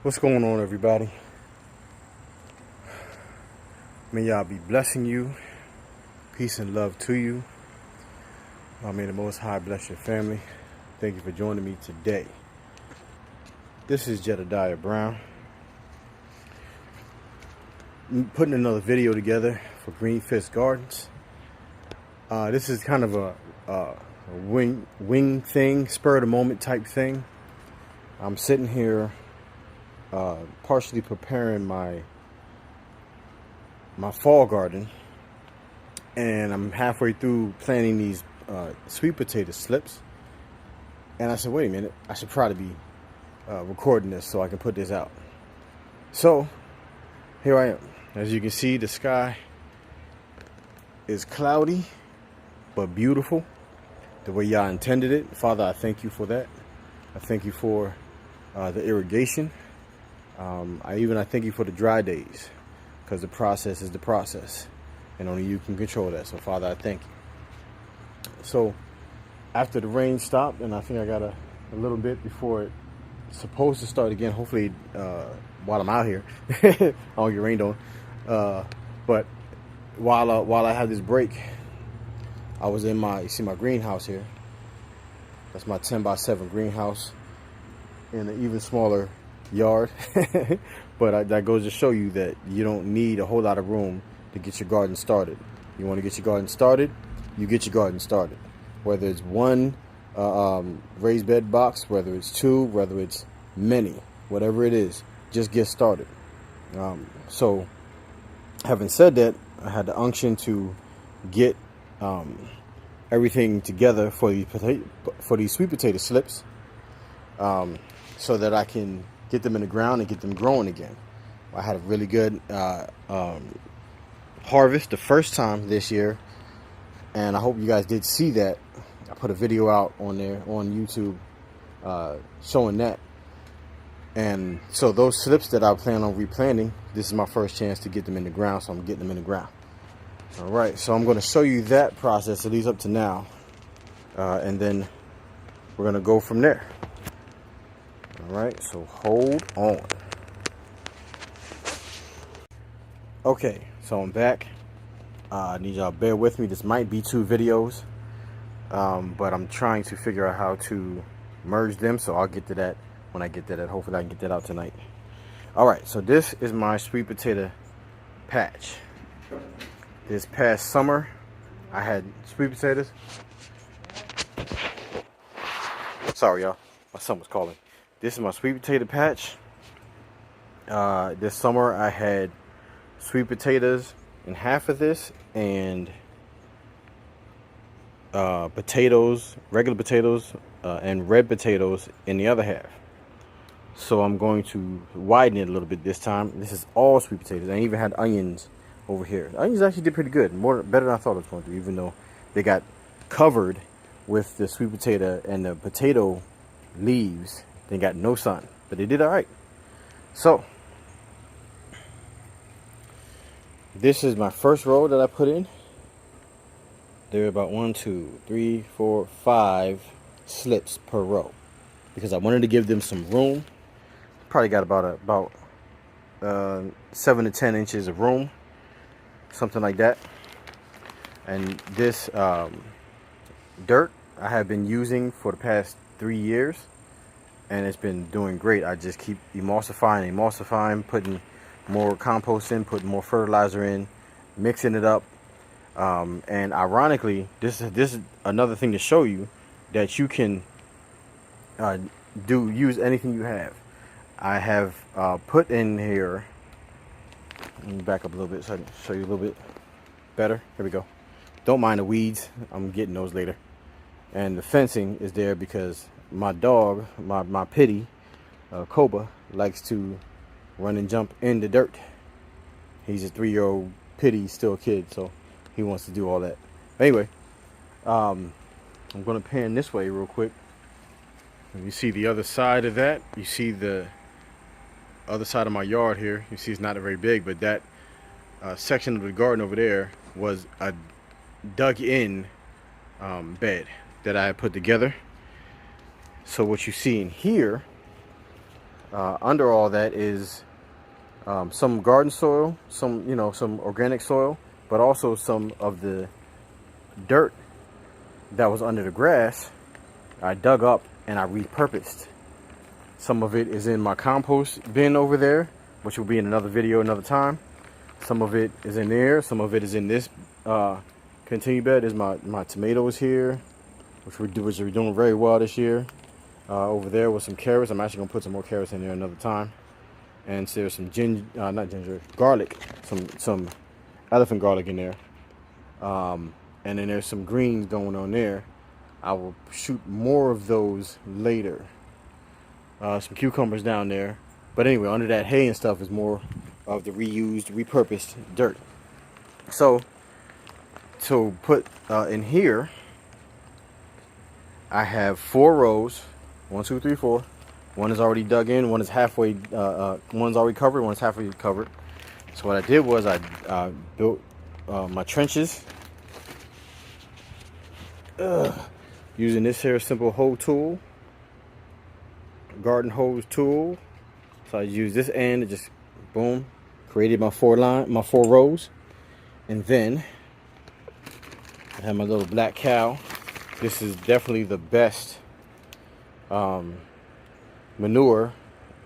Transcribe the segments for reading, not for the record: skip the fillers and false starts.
What's going on, everybody? May y'all be blessing you. Peace and love to you. May the Most High bless your family. Thank you for joining me today. This is Jedediah Brown. I'm putting another video together for Green Fist Gardens. This is kind of a wing thing, spur of the moment type thing. I'm sitting here partially preparing my fall garden, and I'm halfway through planting these sweet potato slips, and I said, wait a minute, I should probably be recording this so I can put this out. So here I am. As you can see, the sky is cloudy but beautiful, the way y'all intended it. Father, I thank you for that. I thank you for the irrigation. I thank you for the dry days, because the process is the process, and only you can control that. So, Father, I thank you. So, after the rain stopped, and I think I got a little bit before it's supposed to start again, hopefully while I'm out here, I don't get rained on. But while I had this break, I was in you see my greenhouse here. That's my 10x7 greenhouse in an even smaller yard. But that goes to show you that you don't need a whole lot of room to get your garden started. You want to get your garden started, you get your garden started. Whether it's one raised bed box, whether it's two, whether it's many, whatever it is, just get started. So having said that, I had the unction to get everything together for these sweet potato slips, so that I can get them in the ground and get them growing again. I had a really good harvest the first time this year, and I hope you guys did see that. I put a video out on there on YouTube showing that. And so those slips that I plan on replanting, this is my first chance to get them in the ground, so I'm getting them in the ground. All right, so I'm going to show you that process, at least up to now, and then we're going to go from there. All right, so hold on. Okay, so I'm back. I need y'all to bear with me. This might be two videos, but I'm trying to figure out how to merge them, so I'll get to that when I get to that. Hopefully I can get that out tonight. All right, so this is my sweet potato patch. This past summer, I had sweet potatoes. Sorry, y'all. My son was calling. This is my sweet potato patch. This summer, I had sweet potatoes in half of this, and potatoes, regular potatoes, and red potatoes in the other half. So I'm going to widen it a little bit this time. This is all sweet potatoes. I even had onions over here. The onions actually did pretty good, better than I thought it was going to, even though they got covered with the sweet potato and the potato leaves. They got no sun, but they did all right. So this is my first row that I put in. There are about 1, 2, 3, 4, 5 slips per row, because I wanted to give them some room. Probably got about 7 to 10 inches of room, something like that. And this dirt I have been using for the past 3 years, and it's been doing great. I just keep emulsifying, putting more compost in, putting more fertilizer in, mixing it up. And ironically, this is another thing to show you that you can use anything you have. I have put in here, let me back up a little bit so I can show you a little bit better. Here we go. Don't mind the weeds, I'm getting those later. And the fencing is there because my dog, my pitty, Koba, likes to run and jump in the dirt. He's a 3-year-old pitty, still a kid, so he wants to do all that. Anyway, I'm going to pan this way real quick. And you see the other side of that. You see the other side of my yard here. You see it's not very big, but that section of the garden over there was a dug in bed that I had put together. So what you see in here Under all that is some garden soil, some organic soil, but also some of the dirt that was under the grass. I dug up and I repurposed. Some of it is in my compost bin over there, which will be in another video another time. Some of it is in there. Some of it is in this continue bed. Is my tomatoes here, which we're doing very well this year. Over there with some carrots. I'm actually gonna put some more carrots in there another time. And so there's some garlic, some elephant garlic in there. And then there's some greens going on there. I will shoot more of those later. Some cucumbers down there. But anyway, under that hay and stuff is more of the reused, repurposed dirt. So to put in here, I have 4 rows. 1, 2, 3, 4. One is already dug in. One is halfway. One's already covered. One's halfway covered. So what I did was I built my trenches using this here simple hoe tool, garden hose tool. So I used this end to just boom, created my 4 rows, and then I have my little black cow. This is definitely the best manure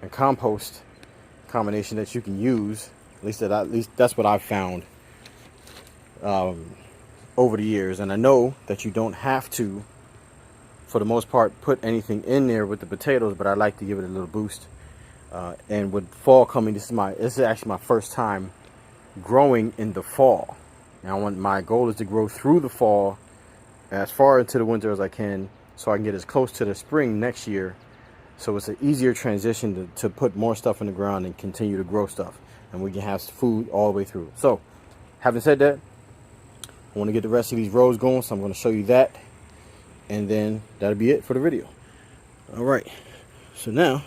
and compost combination that you can use. At least that's what I've found over the years. And I know that you don't have to, for the most part, put anything in there with the potatoes, but I like to give it a little boost. And with fall coming, this is actually my first time growing in the fall. Now, my goal is to grow through the fall as far into the winter as I can, so I can get as close to the spring next year. So it's an easier transition to put more stuff in the ground and continue to grow stuff, and we can have food all the way through. So, having said that, I want to get the rest of these rows going, so I'm going to show you that, and then that'll be it for the video. All right. So now,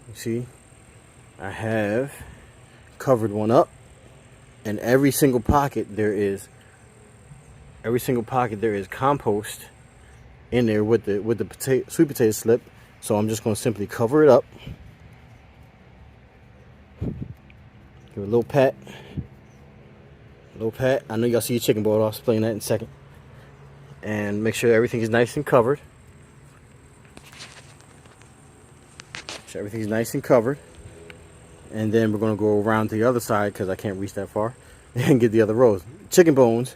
you see, I have covered one up, and every single pocket there is compost in there with the sweet potato slip. So I'm just going to simply cover it up, give it a little pat, I know y'all see a chicken ball. I'll explain that in a second. And make sure everything is nice and covered. And then we're going to go around to the other side, because I can't reach that far, and get the other rows. Chicken bones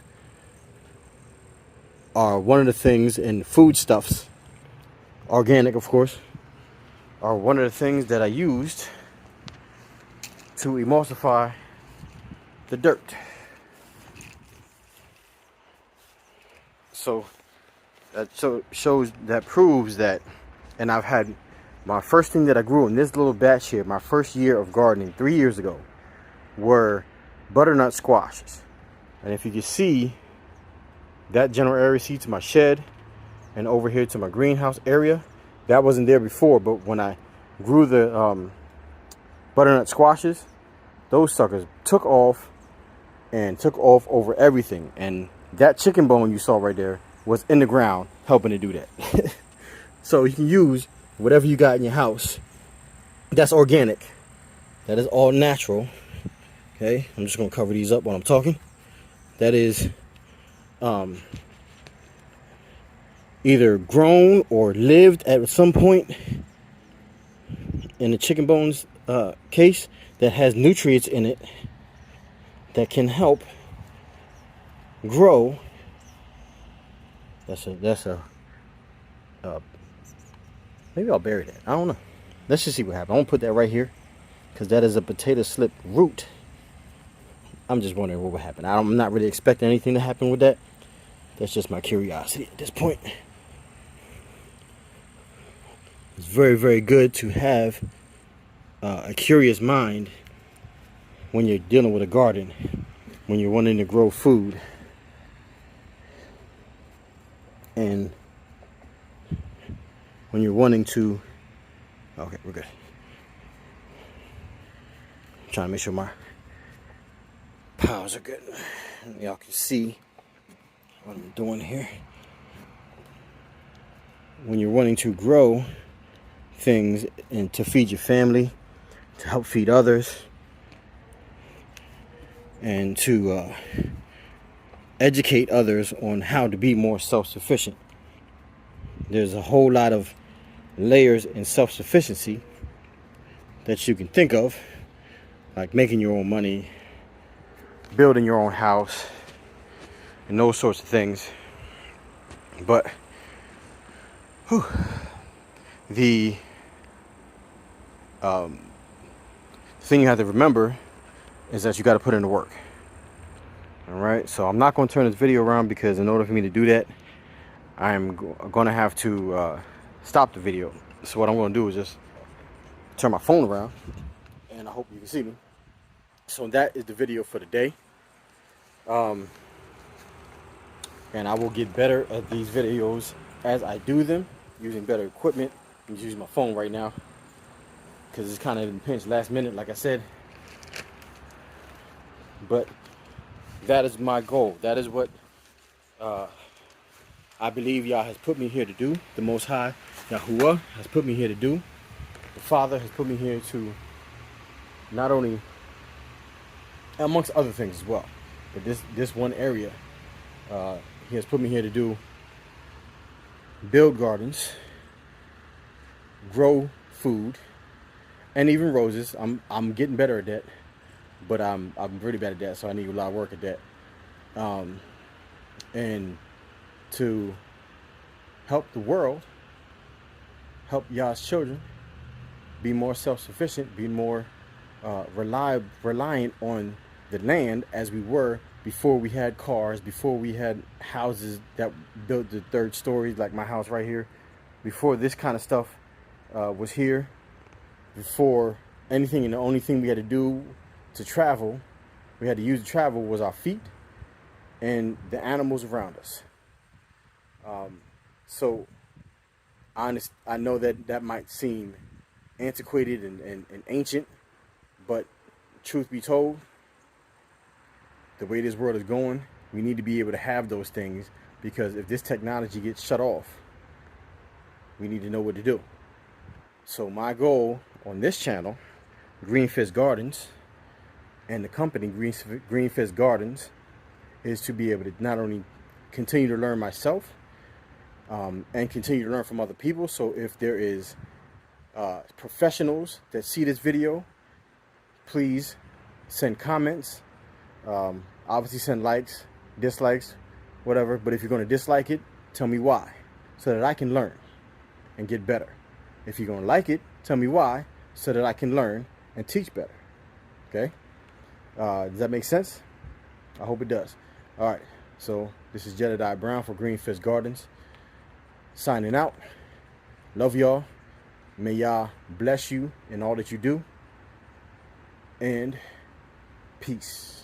are one of the things in foodstuffs, organic of course, are one of the things that I used to emulsify the dirt. So that proves that. And I've had my first thing that I grew in this little batch here, my first year of gardening 3 years ago, were butternut squashes. And if you can see, that general area, see to my shed and over here to my greenhouse area, that wasn't there before. But when I grew the butternut squashes, those suckers took off over everything. And that chicken bone you saw right there was in the ground helping to do that. So you can use whatever you got in your house that's organic, that is all natural. Okay, I'm just going to cover these up while I'm talking. That is either grown or lived at some point in the chicken bones case, that has nutrients in it that can help grow. That's a maybe I'll bury that. I don't know. Let's just see what happens. I won't put that right here, because that is a potato slip root. I'm just wondering what would happen. I'm not really expecting anything to happen with that. That's just my curiosity at this point. It's very, very good to have a curious mind when you're dealing with a garden, when you're wanting to grow food. And when you're wanting to, okay, we're good. I'm trying to make sure my piles are good. Y'all can see what I'm doing here. When you're wanting to grow things and to feed your family, to help feed others, and to educate others on how to be more self-sufficient. There's a whole lot of layers in self-sufficiency that you can think of, like making your own money, building your own house, and those sorts of things. But the thing you have to remember is that you got to put in the work. All right, so I'm not going to turn this video around, because in order for me to do that, I'm going to have to stop the video. So what I'm going to do is just turn my phone around, and I hope you can see me. So that is the video for today. And I will get better at these videos as I do them, using better equipment. I'm just using my phone right now because it's kind of in pinch last minute, like I said. But that is my goal. That is what I believe Yah has put me here to do. The Most High, Yahuwah, has put me here to do. The Father has put me here to not only, amongst other things as well, but this one area, He has put me here to do: build gardens, grow food, and even roses. I'm getting better at that, but I'm really bad at that, so I need a lot of work at that. And to help the world, help Yah's children be more self-sufficient, be more reliant on the land as we were before we had cars, before we had houses that built the third story, like my house right here. Before this kind of stuff was here, before anything, and the only thing we had to do to travel, we had to use to travel, was our feet and the animals around us. So I know that might seem antiquated and ancient, but truth be told, the way this world is going, we need to be able to have those things, because if this technology gets shut off, we need to know what to do. So my goal on this channel, Green Fist Gardens, and the company Green Fist Gardens, is to be able to not only continue to learn myself, and continue to learn from other people. So if there is professionals that see this video, please send comments. Obviously send likes, dislikes, whatever. But if you're going to dislike it, tell me why, so that I can learn and get better. If you're going to like it, tell me why, so that I can learn and teach better. Okay? Does that make sense? I hope it does. All right. So this is Jedediah Brown for Green Fist Gardens, signing out. Love y'all. May Yah bless you in all that you do. And peace.